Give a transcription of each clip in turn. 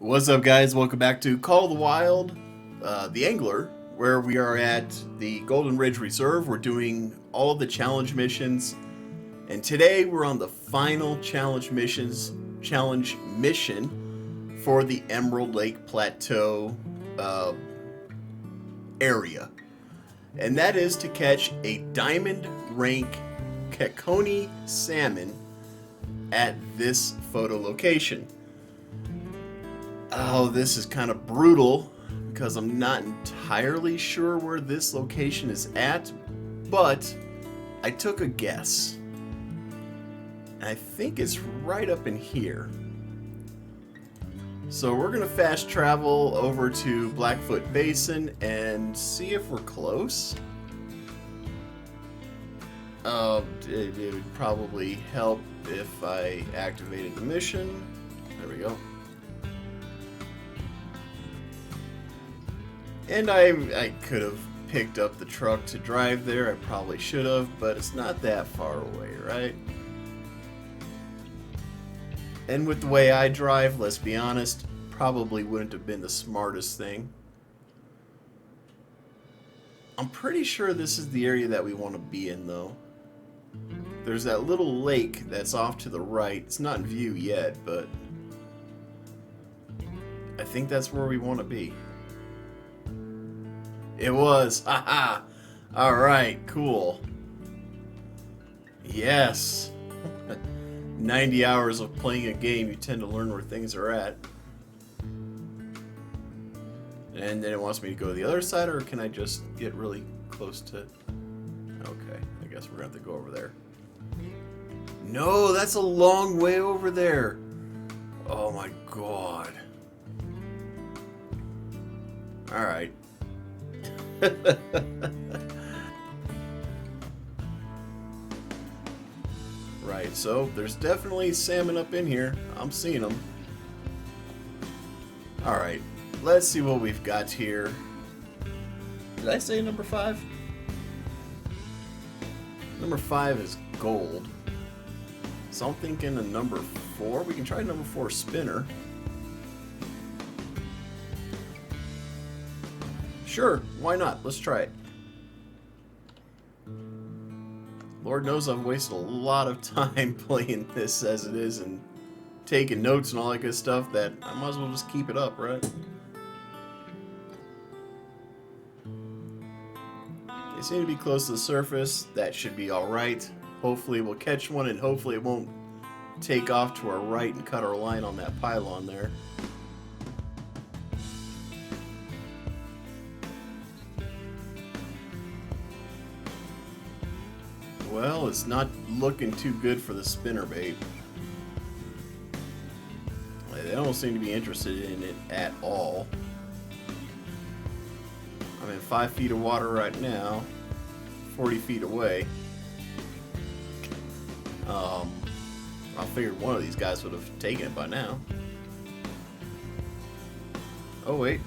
What's up, guys? Welcome back to Call of the Wild, the Angler, where we are at the Golden Ridge Reserve. We're doing all of the challenge missions, and today we're on the final challenge mission for the Emerald Lake Plateau area, and that is to catch a diamond rank Cacone salmon at this photo location. Oh, this is kind of brutal because I'm not entirely sure where this location is at, but I took a guess. And I think it's right up in here. So we're going to fast travel over to Blackfoot Basin and see if we're close. It would probably help if I activated the mission. There we go. And I could have picked up the truck to drive there. I probably should have, but it's not that far away, right? And with the way I drive, let's be honest, probably wouldn't have been the smartest thing. I'm pretty sure this is the area that we want to be in, though. There's that little lake that's off to the right. It's not in view yet, but I think that's where we want to be. It was. Haha. Alright, cool. Yes. 90 hours of playing a game, you tend to learn where things are at. And then it wants me to go to the other side, or can I just get really close to... Okay, I guess we're going to have to go over there. No, that's a long way over there. Oh my god. Alright. Right, so there's definitely salmon up in here. I'm seeing them. Alright, let's see what we've got here. Did I say number 5? Number 5 is gold. So I'm thinking a number 4. We can try number 4 spinner. Sure, why not? Let's try it. Lord knows I've wasted a lot of time playing this as it is and taking notes and all that good stuff that I might as well just keep it up, right? They seem to be close to the surface. That should be alright. Hopefully we'll catch one and hopefully it won't take off to our right and cut our line on that pylon there. Well, it's not looking too good for the spinnerbait. They don't seem to be interested in it at all. I'm in 5 feet of water right now, 40 feet away. I figured one of these guys would have taken it by now. Oh, wait.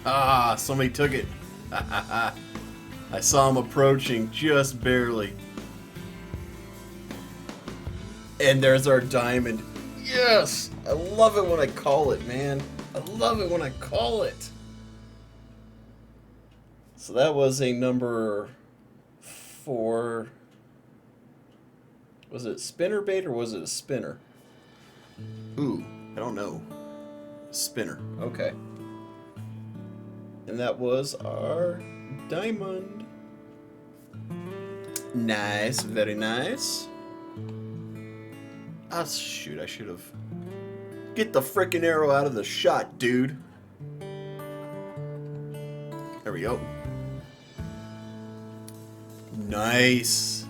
Ah, somebody took it. I saw him approaching just barely. And there's our diamond. Yes! I love it when I call it, man. I love it when I call it. So that was a number 4. Was it spinnerbait or was it a spinner? Ooh, I don't know. Spinner. Okay. And that was our diamond. Nice, very nice. Ah, shoot, I should have... Get the frickin' arrow out of the shot, dude. There we go. Nice.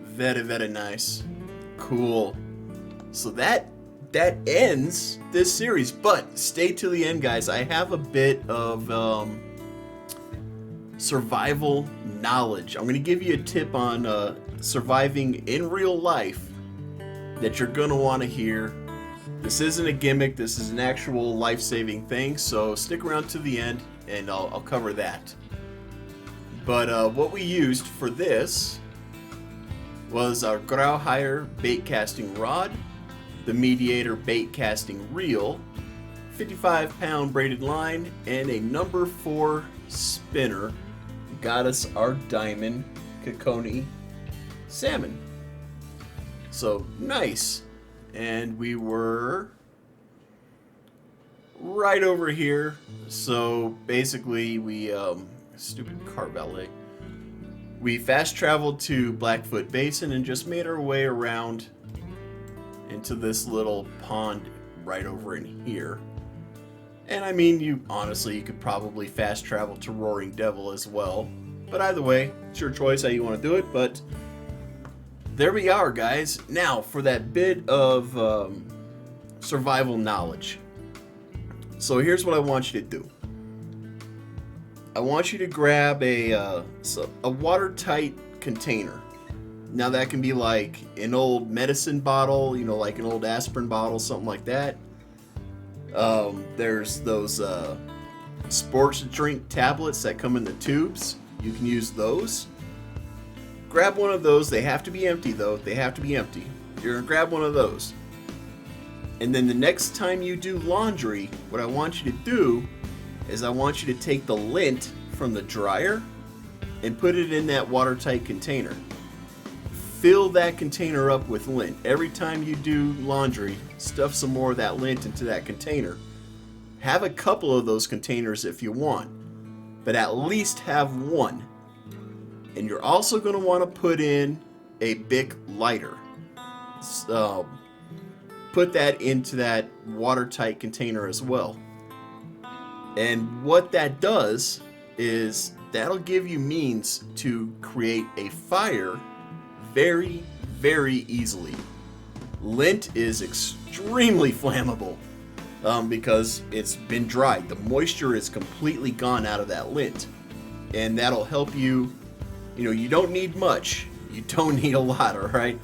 Very, very nice. Cool. So that ends this series, but stay to the end, guys. I have a bit of survival knowledge. I'm going to give you a tip on surviving in real life that you're going to want to hear. This isn't a gimmick. This is an actual life-saving thing, so stick around to the end and I'll cover that. But what we used for this was our Grauheier bait casting rod, the Mediator bait casting reel, 55-pound braided line, and a number 4 spinner got us our diamond Kokoni salmon. So nice. And we were right over here. So basically we stupid car valet. We fast traveled to Blackfoot Basin and just made our way around into this little pond right over in here. And I mean, you could probably fast travel to Roaring Devil as well. But either way, it's your choice how you want to do it. But there we are, guys. Now, for that bit of survival knowledge. So here's what I want you to do. I want you to grab a watertight container. Now that can be like an old medicine bottle, like an old aspirin bottle, something like that. There's those sports drink tablets that come in the tubes. You can use those. Grab one of those. They have to be empty though. They have to be empty. You're gonna grab one of those. And then the next time you do laundry, what I want you to do is I want you to take the lint from the dryer and put it in that watertight container. Fill that container up with lint. Every time you do laundry, stuff some more of that lint into that container. Have a couple of those containers if you want, but at least have one. And you're also going to want to put in a Bic lighter. So, put that into that watertight container as well. And what that does is that'll give you means to create a fire very, very easily. Lint is extremely flammable because it's been dried. The moisture is completely gone out of that lint. And that'll help you, you don't need much. You don't need a lot, all right?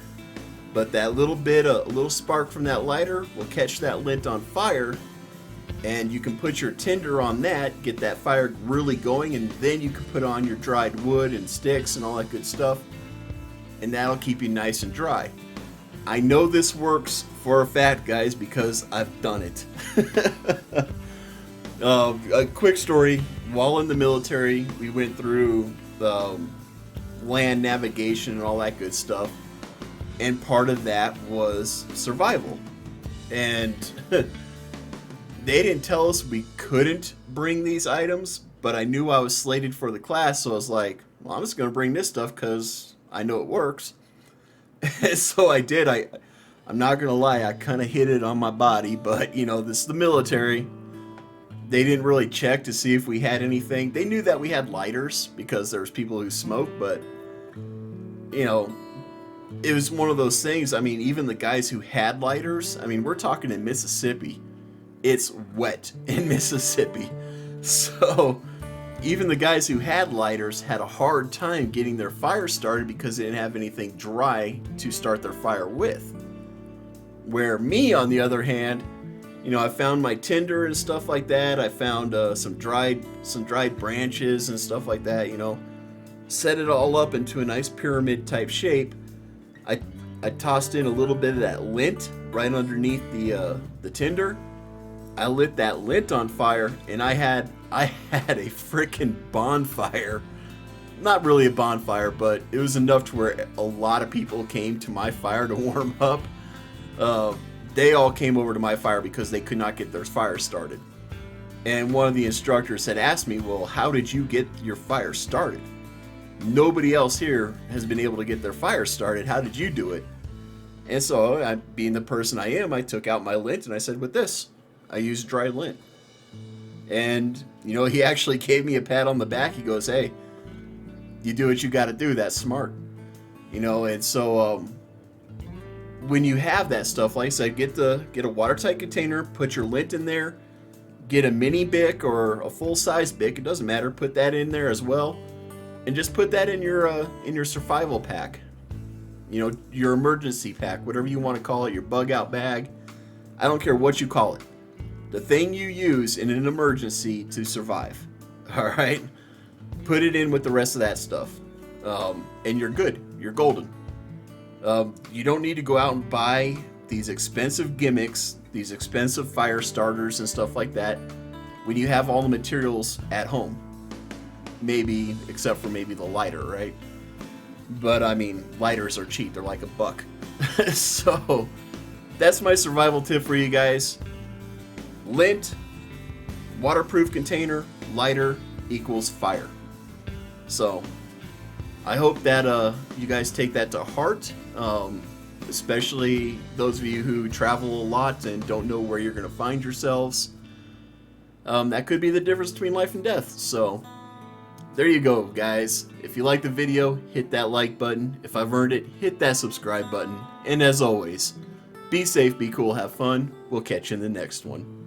But that little bit, a little spark from that lighter will catch that lint on fire, and you can put your tinder on that, get that fire really going, and then you can put on your dried wood and sticks and all that good stuff, and that'll keep you nice and dry. I know this works for a fact, guys, because I've done it. A quick story. While in the military, we went through land navigation and all that good stuff, and part of that was survival. And they didn't tell us we couldn't bring these items, but I knew I was slated for the class, so I was like, well, I'm just going to bring this stuff because I know it works. So I did. I'm not going to lie, I kind of hid it on my body, but, this is the military. They didn't really check to see if we had anything. They knew that we had lighters because there's people who smoke, but, it was one of those things. I mean, even the guys who had lighters, we're talking in Mississippi. It's wet in Mississippi. So even the guys who had lighters had a hard time getting their fire started because they didn't have anything dry to start their fire with. Where me, on the other hand, I found my tinder and stuff like that. I found some dried branches and stuff like that, set it all up into a nice pyramid type shape. I tossed in a little bit of that lint right underneath the tinder. I lit that lint on fire, and I had a freaking bonfire. Not really a bonfire, but it was enough to where a lot of people came to my fire to warm up. They all came over to my fire because they could not get their fire started. And one of the instructors had asked me, well, how did you get your fire started? Nobody else here has been able to get their fire started. How did you do it? And so, being the person I am, I took out my lint and I said, with this, I used dried lint. And, he actually gave me a pat on the back. He goes, hey, you do what you got to do. That's smart. And so, when you have that stuff, like I said, get a watertight container, put your lint in there, get a mini Bic or a full-size Bic, it doesn't matter, put that in there as well, and just put that in your survival pack, your emergency pack, whatever you want to call it, your bug out bag. I don't care what you call it. The thing you use in an emergency to survive. All right, put it in with the rest of that stuff, and you're good. You're golden. You don't need to go out and buy these expensive gimmicks, these expensive fire starters and stuff like that, when you have all the materials at home. Maybe, except for maybe the lighter, right? But I mean, lighters are cheap, they're like $1. So, that's my survival tip for you guys. Lint, waterproof container, lighter equals fire. So, I hope that you guys take that to heart, especially those of you who travel a lot and don't know where you're going to find yourselves. That could be the difference between life and death. So, there you go, guys. If you like the video, hit that like button. If I've earned it, hit that subscribe button. And as always, be safe, be cool, have fun. We'll catch you in the next one.